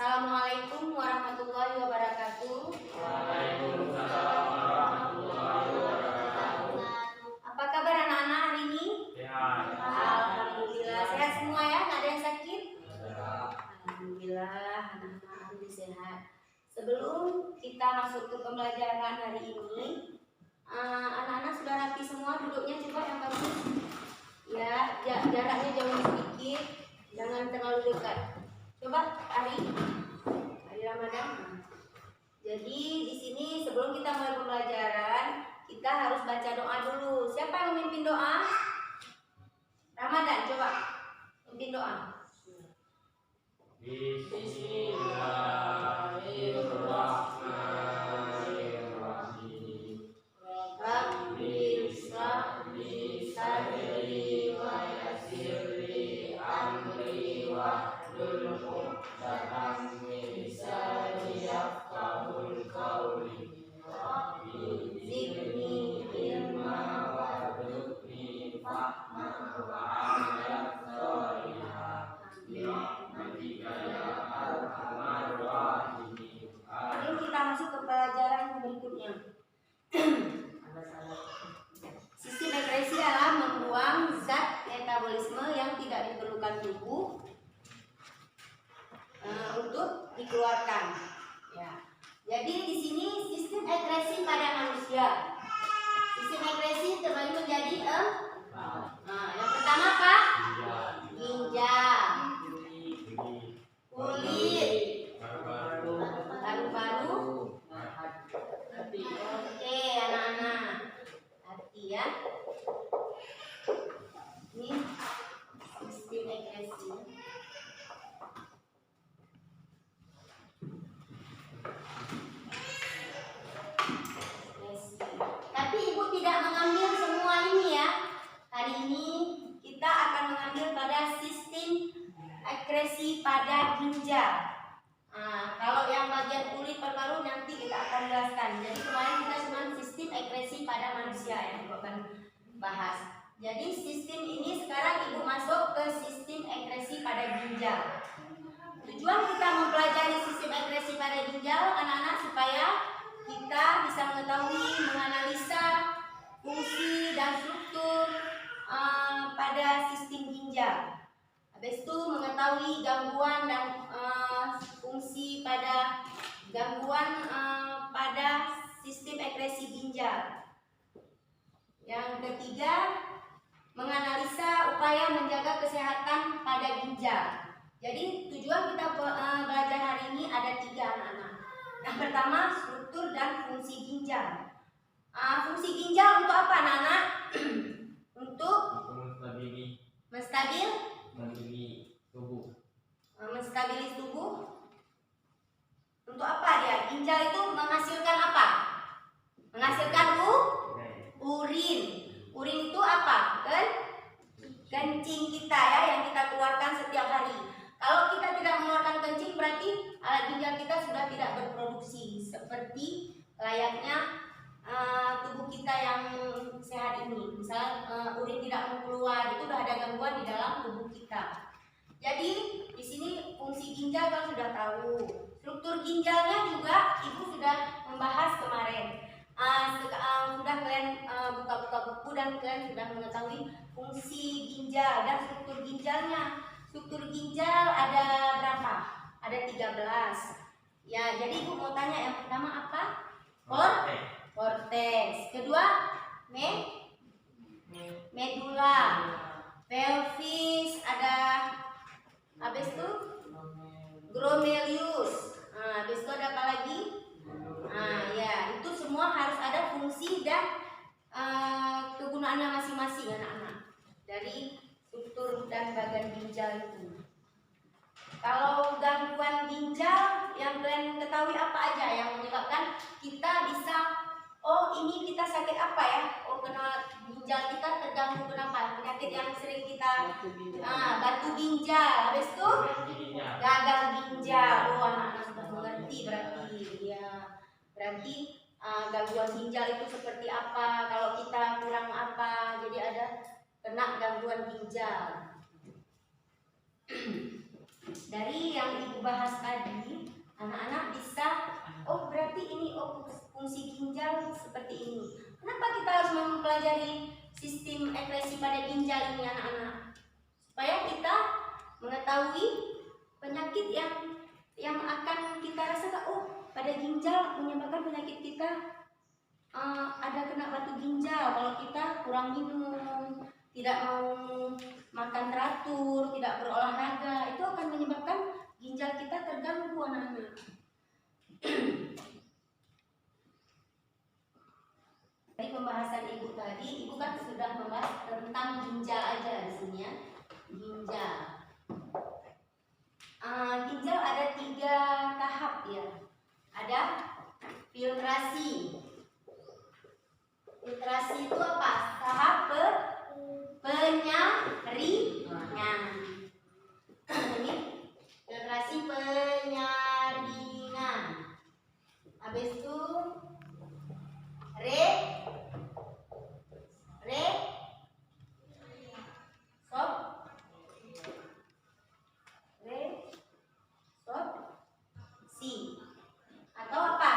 Assalamualaikum warahmatullahi wabarakatuh. Waalaikumsalam warahmatullahi wabarakatuh. Apa kabar anak-anak hari ini? Sehat. Alhamdulillah sehat semua ya, nggak ada yang sakit? Sehat. Alhamdulillah anak-anak hari sehat. Sebelum kita masuk ke pembelajaran hari ini, anak-anak sudah rapi semua duduknya, coba yang bagus. Ya, jaraknya jauh sedikit, jangan terlalu dekat. Coba hari Ramadan. Jadi di sini sebelum kita mulai pembelajaran, kita harus baca doa dulu. Siapa yang memimpin doa? Ramadan, coba memimpin doa. Bismillahirrahmanirrahim. Rabbi ishrah li sadri wa yassir li amri wahlul 'uqdatam min lisani yafqahul qawli. Rabbi zidni ilma warzuqni fahma wa 'amalan sholihan bi rahmatika ya arhamar rahimin. Mari kita masuk ke pelajaran berikutnya. Sistem ekskresi adalah membuang zat metabolisme yang tidak diperlukan tubuh untuk dikeluarkan. Ya. Jadi di sini sistem ekskresi pada manusia. Sistem ekskresi terbagi menjadi yang pertama apa? Ginjal, kulit, paru-paru. Oke, anak-anak, hati ya. Ini sistem ekskresi. Tapi ibu tidak mengambil semua ini ya. Hari ini kita akan mengambil pada sistem ekskresi pada ginjal. Kalau yang bagian kulit paru-paru nanti kita akan jelaskan. Jadi kemarin kita cuma sistem ekskresi pada manusia yang ibu akan bahas. Jadi sistem ini sekarang ibu masuk ke sistem ekskresi pada ginjal. Tujuan kita mempelajari sistem ekskresi pada ginjal anak-anak supaya kita bisa mengetahui, menganalisa fungsi dan struktur pada sistem ginjal. Habis itu mengetahui gangguan dan fungsi pada gangguan pada sistem ekskresi ginjal. Yang ketiga, menganalisa upaya menjaga kesehatan pada ginjal. Jadi tujuan kita belajar hari ini ada 3 anak-anak. Yang pertama, struktur dan fungsi ginjal. Fungsi ginjal untuk apa anak-anak? Untuk menstabilis tubuh. Untuk apa dia? Ginjal itu menghasilkan apa? Menghasilkan urin. Urin itu apa? Kencing kita ya, yang kita keluarkan setiap hari. Kalau kita tidak mengeluarkan kencing, berarti alat ginjal kita sudah tidak berproduksi seperti layaknya tubuh kita yang sehat ini. Misal urin tidak mau keluar, itu sudah ada gangguan di dalam tubuh kita. Jadi di sini fungsi ginjal kan sudah tahu. Struktur ginjalnya juga ibu sudah membahas kemarin. Sudah kalian buka-buka buku dan kalian sudah mengetahui fungsi ginjal dan struktur ginjalnya. Struktur ginjal ada berapa? Ada 13. Ya, jadi ibu mau tanya yang pertama apa? Korteks. Kedua, medula. Pelvis, ada habis itu glomerulus. Habis itu ada apa lagi? Ya, itu semua harus ada fungsi dan kegunaannya masing-masing anak-anak dari struktur dan bagian ginjal itu. Kalau gangguan ginjal yang kalian ketahui apa aja yang menyebabkan kita bisa, oh ini kita sakit apa ya? Oh kena ginjal kita terganggu, kenapa? Penyakit yang sering kita batu ginjal. Habis itu gagal ginjal. Oh anak-anak sudah mengerti berarti ya. Berarti gangguan ginjal itu seperti apa? Kalau kita kurang apa? Jadi ada kena gangguan ginjal. dari yang Ibu bahas tadi, anak-anak bisa, oh berarti ini fungsi ginjal seperti ini. Kenapa kita harus mempelajari sistem ekskresi pada ginjal ini anak-anak? Supaya kita mengetahui penyakit yang akan kita rasakan. Oh, pada ginjal menyebabkan penyakit kita ada kena batu ginjal kalau kita kurang minum, tidak mau makan teratur, tidak berolahraga, itu akan menyebabkan ginjal kita terganggu anak-anak. Dari pembahasan Ibu tadi, Ibu kan sudah membahas tentang ginjal aja di sini ya. Ginjal. Ginjal ada 3 tahap ya. Ada filtrasi. Filtrasi itu apa? Tahap penyaringan. Ini filtrasi penyaringan. Habis itu resorpsi atau apa?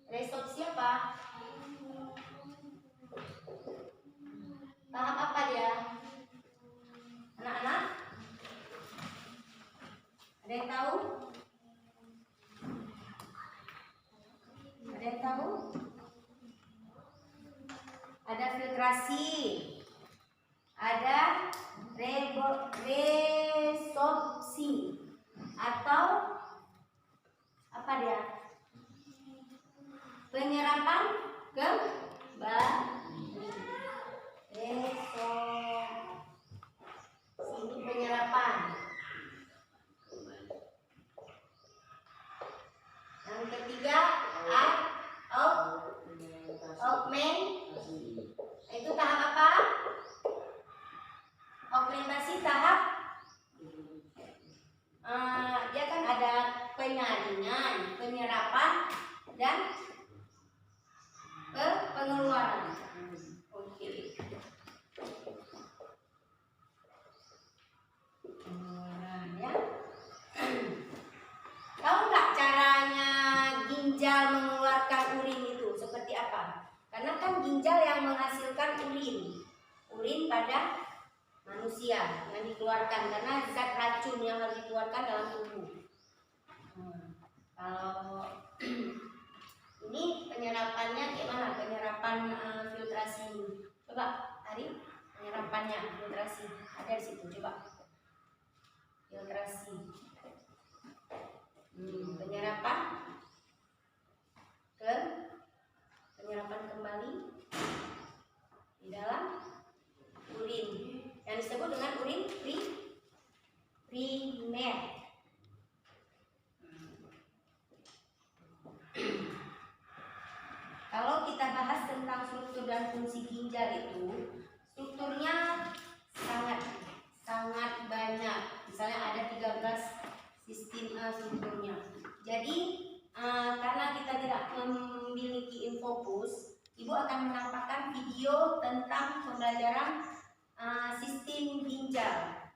Resorpsi apa? Tahap apa dia? Anak-anak? Ada yang tahu? Ada yang tahu? Ada filtrasi, ada resorpsi, atau apa dia? Penyerapan kembali. Resorpsi ini penyerapan. Yang ketiga, augmentasi. Itu tahap apa? Augmentasi tahap dia kan ada penyaringan, penyerapan, dan pengeluaran. Oke. Ya. Tahu nggak caranya ginjal mengeluarkan urin itu seperti apa? Karena kan ginjal yang menghasilkan urin pada manusia yang dikeluarkan karena zat racun yang harus dikeluarkan dalam tubuh. Kalau ini penyerapannya gimana? Penyerapan filtrasi ini. Coba Ari, penyerapannya filtrasi ada di situ. Coba filtrasi. Penyerapan kembali di dalam urin yang disebut dengan urin primer. Kalau kita bahas tentang struktur dan fungsi ginjal itu, strukturnya sangat banyak. Misalnya ada 13 sistem strukturnya. Jadi karena kita tidak memiliki infokus, Ibu akan menampakkan video tentang pembelajaran sistem ginjal.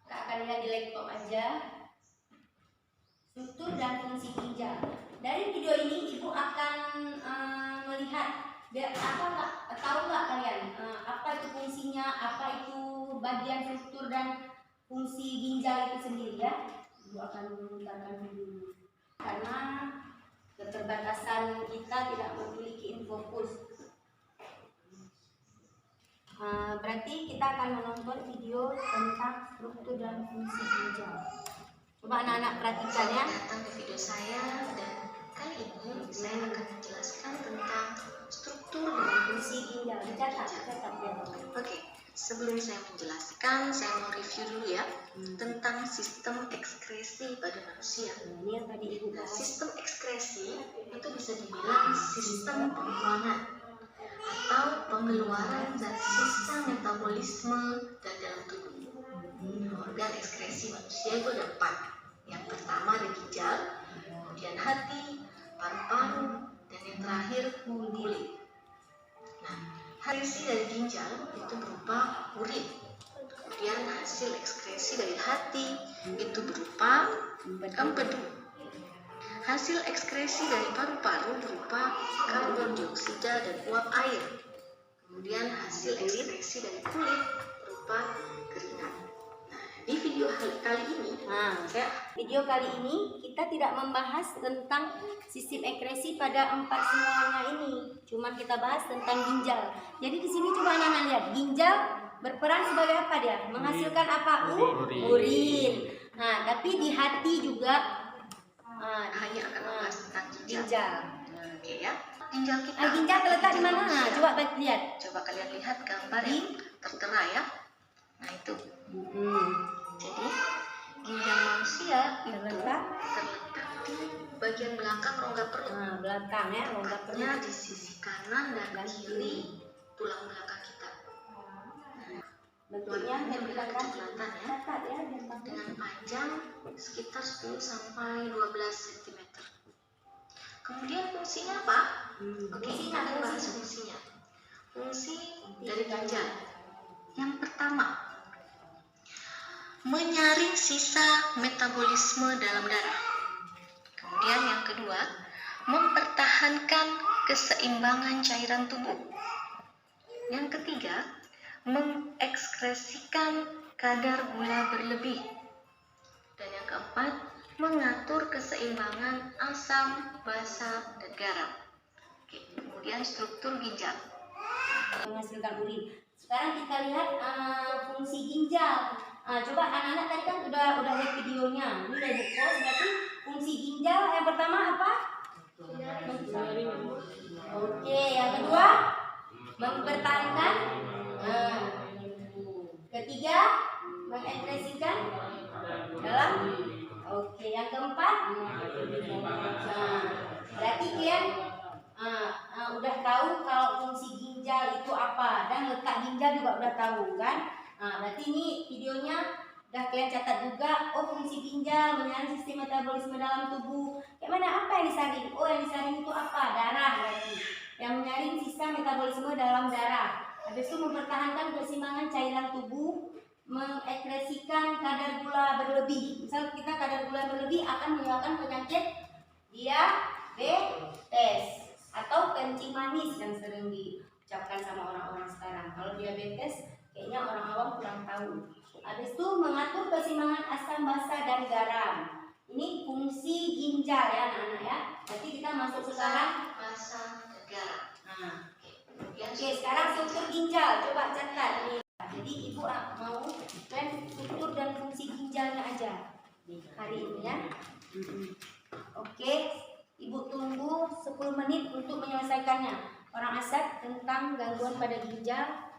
Kita akan lihat di laptop aja. Struktur dan fungsi ginjal. Dari video ini Ibu akan melihat tahu nggak kalian apa itu fungsinya, apa itu bagian struktur dan fungsi ginjal itu sendiri ya. Ibu akan memutarkan video karena keterbatasan kita tidak memiliki infokus. Berarti kita akan menonton video tentang struktur dan fungsi ginjal. Coba anak-anak perhatikan ya. Datang ke video saya dan kali ini saya akan menjelaskan tentang struktur dan Fungsi ginjal, dicatat ya. Oke, sebelum saya menjelaskan, saya mau review dulu ya tentang sistem ekskresi pada manusia. Ini yang tadi Ibu Nah, bahas. sistem ekskresi itu bisa dibilang sistem pembuangan atau pengeluaran zat sisa metabolisme dan dalam tubuh. Organ ekskresi manusia itu ada 4. Yang pertama ada ginjal, kemudian hati, paru-paru, dan yang terakhir kulit. Nah, Hasil dari ginjal itu berupa urin. Kemudian hasil ekskresi dari hati itu berupa empedu. Hasil ekskresi dari paru-paru berupa karbon dioksida dan uap air. Kemudian hasil ekskresi dari kulit berupa keringat. Di video kali ini, video kali ini kita tidak membahas tentang sistem ekskresi pada 4 semuanya ini. Cuma kita bahas tentang ginjal. Jadi di sini coba anak-anak lihat, ginjal berperan sebagai apa dia? Menghasilkan apa? Urin. Nah, tapi di hati juga hanya akan membahas tentang ginjal. Oke ya. Ginjal kita. Ginjal terletak di mana? Coba lihat. Coba kalian lihat gambar yang tertera ya. Nah itu. Jadi ginjal manusia itu terletak di bagian belakang rongga perut. Belakang ya, rongga perut di sisi kanan dan kiri tulang belakang kita. Bentuknya kecoklatan ya, dengan panjang sekitar 10 sampai 12 cm. Kemudian fungsinya apa? Oke, kita akan bahas fungsinya. Fungsi dari ginjal. Yang pertama, menyaring sisa metabolisme dalam darah. Kemudian yang kedua, mempertahankan keseimbangan cairan tubuh. Yang ketiga, mengekskresikan kadar gula berlebih. Dan yang keempat, mengatur keseimbangan asam, basa, dan garam. Oke, kemudian struktur ginjal. Menghasilkan urin. Sekarang kita lihat fungsi ginjal. Coba anak-anak tadi kan udah lihat videonya. Ini udah di-post, berarti fungsi ginjal yang pertama apa? Oke, yang kedua mempertahankan. Ketiga mengekspresikan dalam. Oke, yang keempat. Berarti kalian udah tahu kalau fungsi ginjal itu apa, dan letak ginjal juga udah tahu kan? Berarti ini videonya udah kalian catat juga. Oh, fungsi ginjal menyaring sistem metabolisme dalam tubuh. Kayak mana, apa yang disaring? Oh, yang disaring itu apa? Darah berarti. Yang menyaring sisa metabolisme dalam darah. Habis itu mempertahankan keseimbangan cairan tubuh, mengekspresikan kadar gula berlebih. Misal kita kadar gula berlebih akan menyebabkan penyakit diabetes atau kencing manis yang sering diucapkan sama orang-orang sekarang. Kalau diabetes kayaknya orang awam kurang tahu. Habis itu mengatur keseimbangan asam, basa, dan garam. Ini fungsi ginjal ya anak-anak ya. Jadi kita masuk sekarang Basa, dan garam. Oke, sekarang struktur ginjal. Coba catat nih. Jadi ibu mau plan struktur dan fungsi ginjalnya aja hari ini ya. Oke, ibu tunggu 10 menit untuk menyelesaikannya. Orang Asad tentang gangguan pada ginjal,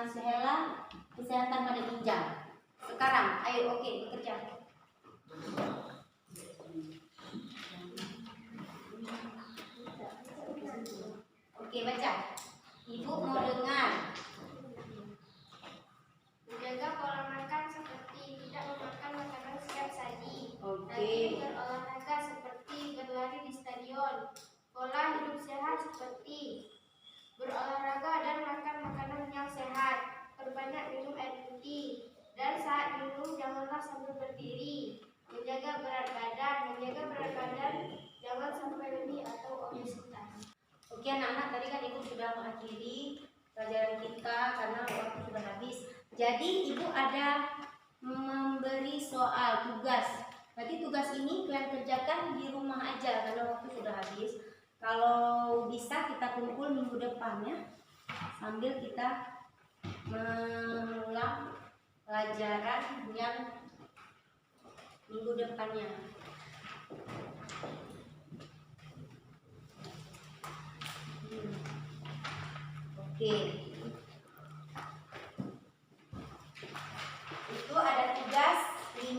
Sehela kesehatan pada ginjal. Sekarang, ayo bekerja. Oke, baca. Ibu mau dengar. Menjaga pola makan seperti tidak memakan makanan siap saji. Oke. Rajin berolahraga seperti berlari di stadion. Pola hidup sehat seperti berolahraga dan makan makanan yang sehat. Perbanyak minum air putih. Dan saat minum janganlah sambil berdiri. Menjaga berat badan jangan sampai lebih atau obesitas. Oke anak-anak, tadi kan ibu sudah mengakhiri pelajaran kita karena waktu sudah habis. Jadi ibu ada memberi soal tugas. Berarti tugas ini kalian kerjakan di rumah aja karena waktu sudah habis. Kalau bisa kita kumpul minggu depan ya, sambil kita mengulang pelajaran yang minggu depannya. Oke. Itu ada tugas 5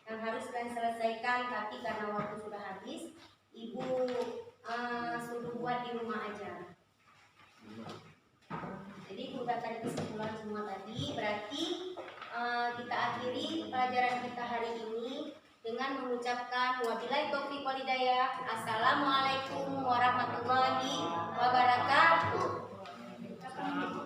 yang harus kalian selesaikan, tapi karena waktu sudah habis, ibu suruh buat di rumah aja. Jadi udah tadi kesimpulan semua tadi, berarti kita akhiri pelajaran kita hari ini dengan mengucapkan wabillahi taufiq wal hidayah. Assalamualaikum warahmatullahi wabarakatuh. Wabarakatuh.